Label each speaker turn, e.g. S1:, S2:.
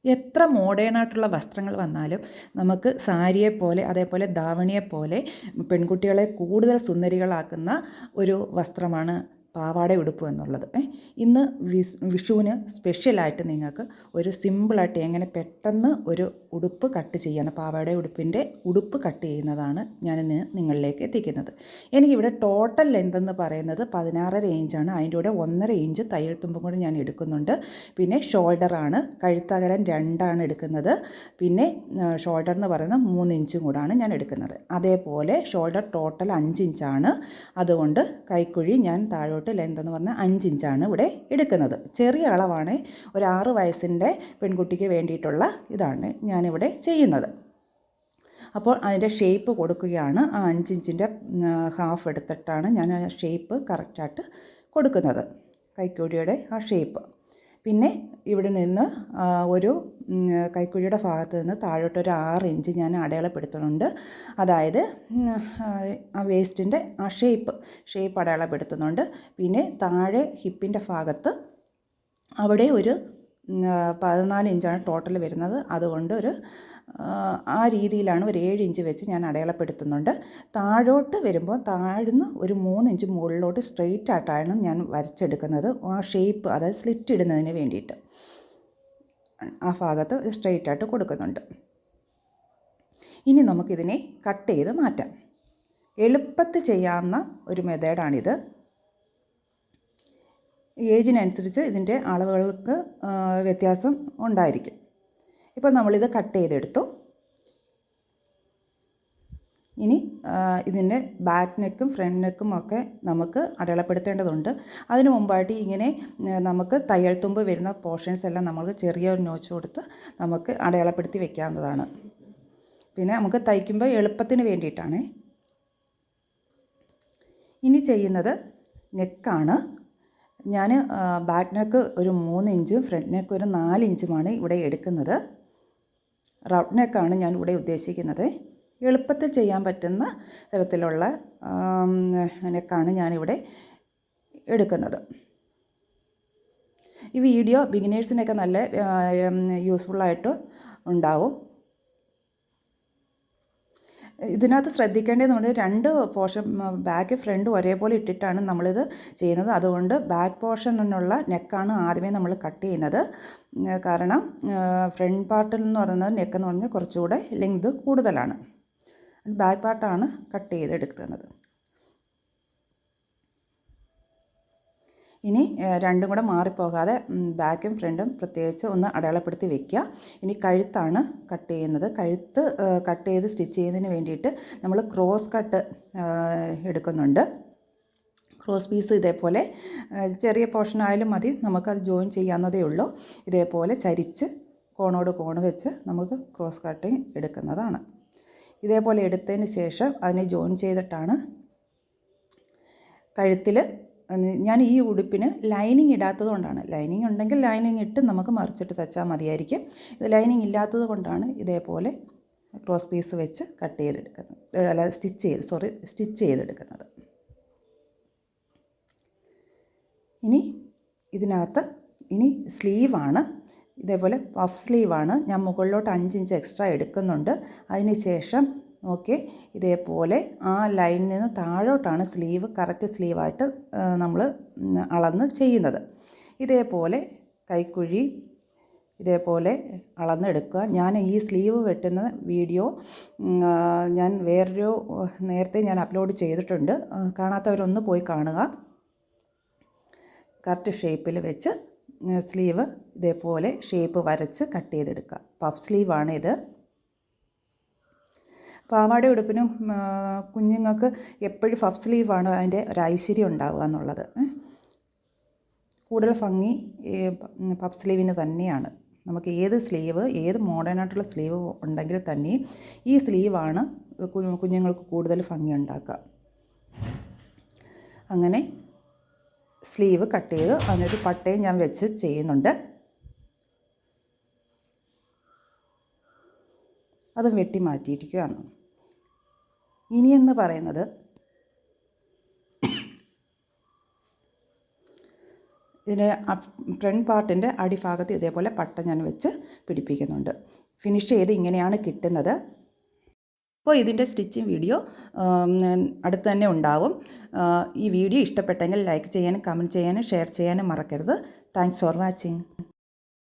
S1: എത്ര മോഡേണായിട്ടുള്ള വസ്ത്രങ്ങൾ വന്നാലും നമുക്ക് സാരിയെപ്പോലെ അതേപോലെ ധാവണിയെപ്പോലെ പെൺകുട്ടികളെ കൂടുതൽ സുന്ദരികളാക്കുന്ന ഒരു വസ്ത്രമാണ് പാവാട ഉടുപ്പ് എന്നുള്ളത്. ഇന്ന് വിഷുവിന് സ്പെഷ്യലായിട്ട് നിങ്ങൾക്ക് ഒരു സിമ്പിളായിട്ട് എങ്ങനെ പെട്ടെന്ന് ഒരു ഉടുപ്പ് കട്ട് ചെയ്യുന്ന പാവാട ഉടുപ്പിൻ്റെ ഉടുപ്പ് കട്ട് ചെയ്യുന്നതാണ് ഞാനിന്ന് നിങ്ങളിലേക്ക് എത്തിക്കുന്നത്. എനിക്കിവിടെ ടോട്ടൽ ലെന്ത് എന്ന് പറയുന്നത് 16.5 ഇഞ്ചാണ്. അതിൻ്റെ കൂടെ 1.5 ഇഞ്ച് തയ്യൽ തുമ്പും കൂടെ ഞാൻ എടുക്കുന്നുണ്ട്. പിന്നെ ഷോൾഡറാണ്, കഴുത്തകലം 2 എടുക്കുന്നത്. പിന്നെ ഷോൾഡർ എന്ന് പറയുന്നത് 3 ഇഞ്ചും കൂടാണ് ഞാൻ എടുക്കുന്നത്. അതേപോലെ ഷോൾഡർ ടോട്ടൽ 5 ഇഞ്ചാണ്. അതുകൊണ്ട് കൈക്കുഴി ഞാൻ താഴോട്ട് ലെന്ത് എന്ന് പറഞ്ഞാൽ 5 ഇഞ്ചാണ് ഇവിടെ എടുക്കുന്നത്. ചെറിയ അളവാണ്, ഒരു 6 വയസ്സിൻ്റെ പെൺകുട്ടിക്ക് വേണ്ടിയിട്ടുള്ള ഇതാണ് ഞാനിവിടെ ചെയ്യുന്നത്. അപ്പോൾ അതിൻ്റെ ഷേപ്പ് കൊടുക്കുകയാണ്. ആ 5 ഇഞ്ചിൻ്റെ ഹാഫ് എടുത്തിട്ടാണ് ഞാൻ ആ ഷേപ്പ് കറക്റ്റായിട്ട് കൊടുക്കുന്നത്, കൈക്കുഴിയുടെ ആ ഷേപ്പ്. പിന്നെ ഇവിടെ നിന്ന് ഒരു കൈക്കുഴിയുടെ ഭാഗത്ത് നിന്ന് താഴോട്ടൊരു 6 ഇഞ്ച് ഞാൻ അടയാളപ്പെടുത്തുന്നുണ്ട്. അതായത് ആ വേസ്റ്റിൻ്റെ ആ ഷേപ്പ് അടയാളപ്പെടുത്തുന്നുണ്ട്. പിന്നെ താഴെ ഹിപ്പിൻ്റെ ഭാഗത്ത് അവിടെ ഒരു 14 ഇഞ്ചാണ് ടോട്ടൽ വരുന്നത്. അതുകൊണ്ട് ആ രീതിയിലാണ് ഒരു 7 ഇഞ്ച് വെച്ച് ഞാൻ അടയാളപ്പെടുത്തുന്നുണ്ട്. താഴോട്ട് വരുമ്പോൾ താഴ്ന്ന് ഒരു 3 ഇഞ്ച് മുകളിലോട്ട് സ്ട്രെയിറ്റ് ആയിട്ടാണ് ഞാൻ വരച്ചെടുക്കുന്നത്. ആ ഷേപ്പ്, അതായത് സ്ലിറ്റ് ഇടുന്നതിന് വേണ്ടിയിട്ട് ആ ഭാഗത്ത് സ്ട്രെയിറ്റ് ആയിട്ട് കൊടുക്കുന്നുണ്ട്. ഇനി നമുക്കിതിനെ കട്ട് ചെയ്ത് മാറ്റാം. എളുപ്പത്തിൽ ചെയ്യാവുന്ന ഒരു മെത്തേഡാണിത്. ഏജിനനുസരിച്ച് ഇതിൻ്റെ അളവുകൾക്ക് വ്യത്യാസം ഉണ്ടായിരിക്കും. ഇപ്പോൾ നമ്മളിത് കട്ട് ചെയ്തെടുത്തു. ഇനി ഇതിൻ്റെ ബാക്ക് നെക്കും ഫ്രണ്ട് നെക്കും ഒക്കെ നമുക്ക് അടയാളപ്പെടുത്തേണ്ടതുണ്ട്. അതിനു മുമ്പായിട്ട് ഇങ്ങനെ നമുക്ക് തയ്യൽ തുമ്പ് വരുന്ന പോർഷൻസ് എല്ലാം നമുക്ക് ചെറിയൊരു നോച്ച് കൊടുത്ത് നമുക്ക് അടയാളപ്പെടുത്തി വെക്കാവുന്നതാണ്. പിന്നെ നമുക്ക് തയ്ക്കുമ്പോൾ എളുപ്പത്തിന് വേണ്ടിയിട്ടാണ്. ഇനി ചെയ്യുന്നത് നെക്കാണ്. ഞാൻ ബാക്ക് നെക്ക് ഒരു 3 ഇഞ്ചും ഫ്രണ്ട് നെക്ക് ഒരു 4 ഇഞ്ചുമാണ് ഇവിടെ എടുക്കുന്നത്. റൗണ്ട് നെക്കാണ് ഞാൻ ഇവിടെ ഉദ്ദേശിക്കുന്നത്. എളുപ്പത്തിൽ ചെയ്യാൻ പറ്റുന്ന തരത്തിലുള്ള നെക്കാണ് ഞാനിവിടെ എടുക്കുന്നത്. ഈ വീഡിയോ ബിഗിനേഴ്സിനൊക്കെ നല്ല യൂസ്ഫുള്ളായിട്ട് ഉണ്ടാവും. ഇതിനകത്ത് ശ്രദ്ധിക്കേണ്ടതെന്ന് പറഞ്ഞാൽ 2 പോർഷൻ ബാക്ക് ഫ്രണ്ട് ഒരേപോലെ ഇട്ടിട്ടാണ് നമ്മളിത് ചെയ്യുന്നത്. അതുകൊണ്ട് ബാക്ക് പോർഷനുള്ള നെക്കാണ് ആദ്യമേ നമ്മൾ കട്ട് ചെയ്യുന്നത്. കാരണം ഫ്രണ്ട് പാർട്ടിൽ എന്ന് പറയുന്നത് നെക്കെന്ന് പറഞ്ഞാൽ കുറച്ചുകൂടെ ലെങ്ത് കൂടുതലാണ്. ബാക്ക് പാർട്ടാണ് കട്ട് ചെയ്തെടുക്കുന്നത്. ഇനി രണ്ടും കൂടെ മാറിപ്പോകാതെ ബാക്കും ഫ്രണ്ടും പ്രത്യേകിച്ച് ഒന്ന് അടയാളപ്പെടുത്തി വയ്ക്കുക. ഇനി കഴുത്താണ് കട്ട് ചെയ്യുന്നത്. കഴുത്ത് കട്ട് ചെയ്ത് സ്റ്റിച്ച് ചെയ്യുന്നതിന് വേണ്ടിയിട്ട് നമ്മൾ ക്രോസ് കട്ട് എടുക്കുന്നുണ്ട്. ക്രോസ് പീസ് ഇതേപോലെ ചെറിയ പോർഷൻ ആയാലും മതി, നമുക്കത് ജോയിൻ ചെയ്യാവുന്നതേ ഉള്ളൂ. ഇതേപോലെ ചരിച്ച് കോണോട് കോണ് വെച്ച് നമുക്ക് ക്രോസ് കട്ടിങ് എടുക്കുന്നതാണ്. ഇതേപോലെ എടുത്തതിന് ശേഷം അതിനെ ജോയിൻ ചെയ്തിട്ടാണ് കഴുത്തിൽ. ഞാൻ ഈ ഉടുപ്പിന് ലൈനിങ് ഇടാത്തത് കൊണ്ടാണ്. ലൈനിങ് ഉണ്ടെങ്കിൽ ലൈനിങ് ഇട്ട് നമുക്ക് മറിച്ചിട്ട് തച്ചാൽ മതിയായിരിക്കും. ഇത് ലൈനിങ് ഇല്ലാത്തത് കൊണ്ടാണ് ഇതേപോലെ ക്രോസ് പീസ് വെച്ച് കട്ട് ചെയ്തെടുക്കുന്നത്, അല്ല സ്റ്റിച്ച് ചെയ്തെടുക്കുന്നത്. ഇനി ഇതിനകത്ത് സ്ലീവാണ്. ഇതേപോലെ പഫ് സ്ലീവാണ്. ഞാൻ മുകളിലോട്ട് 5 ഇഞ്ച് എക്സ്ട്രാ എടുക്കുന്നുണ്ട്. അതിന് ശേഷം ഇതേപോലെ ആ ലൈനിൽ നിന്ന് താഴോട്ടാണ് സ്ലീവ് കറക്റ്റ് സ്ലീവായിട്ട് നമ്മൾ അളന്ന് ചെയ്യുന്നത്. ഇതേപോലെ കൈക്കുഴി ഇതേപോലെ അളന്നെടുക്കുക. ഞാൻ ഈ സ്ലീവ് വെട്ടുന്ന വീഡിയോ ഞാൻ നേരത്തെ ഞാൻ അപ്ലോഡ് ചെയ്തിട്ടുണ്ട്. കാണാത്തവരൊന്ന് പോയി കാണുക. കറക്റ്റ് ഷേപ്പിൽ വെച്ച് സ്ലീവ് ഇതേപോലെ ഷേപ്പ് വരച്ച് കട്ട് ചെയ്തെടുക്കുക. പഫ് സ്ലീവാണ് ഇത്. പാവാട ഉടുപ്പിനും കുഞ്ഞുങ്ങൾക്ക് എപ്പോഴും പഫ് സ്ലീവാണ് അതിൻ്റെ ഒരു ഐശ്വര്യം ഉണ്ടാവുക എന്നുള്ളത്. കൂടുതൽ ഭംഗി പഫ് സ്ലീവിന് തന്നെയാണ്. നമുക്ക് ഏത് മോഡേണായിട്ടുള്ള സ്ലീവ് ഉണ്ടെങ്കിൽ തന്നെയും ഈ സ്ലീവാണ് കുഞ്ഞുങ്ങൾക്ക് കൂടുതൽ ഭംഗി ഉണ്ടാക്കുക. അങ്ങനെ സ്ലീവ് കട്ട് ചെയ്ത് അതിനൊരു പട്ടയും ഞാൻ വെച്ച് ചെയ്യുന്നുണ്ട്. അത് വെട്ടി മാറ്റിയിരിക്കുകയാണ്. ഇനിയെന്ന് പറയുന്നത് ഇതിൻ്റെ ഫ്രണ്ട് പാർട്ടിൻ്റെ അടിഭാഗത്ത് ഇതേപോലെ പട്ട ഞാൻ വെച്ച് പിടിപ്പിക്കുന്നുണ്ട്. ഫിനിഷ് ചെയ്ത് ഇങ്ങനെയാണ് കിട്ടുന്നത്. അപ്പോൾ ഇതിൻ്റെ സ്റ്റിച്ചിങ് വീഡിയോ അടുത്ത് തന്നെ ഉണ്ടാവും. ഈ വീഡിയോ ഇഷ്ടപ്പെട്ടെങ്കിൽ ലൈക്ക് ചെയ്യാനും കമൻറ്റ് ചെയ്യാനും ഷെയർ ചെയ്യാനും മറക്കരുത്. Thanks for watching.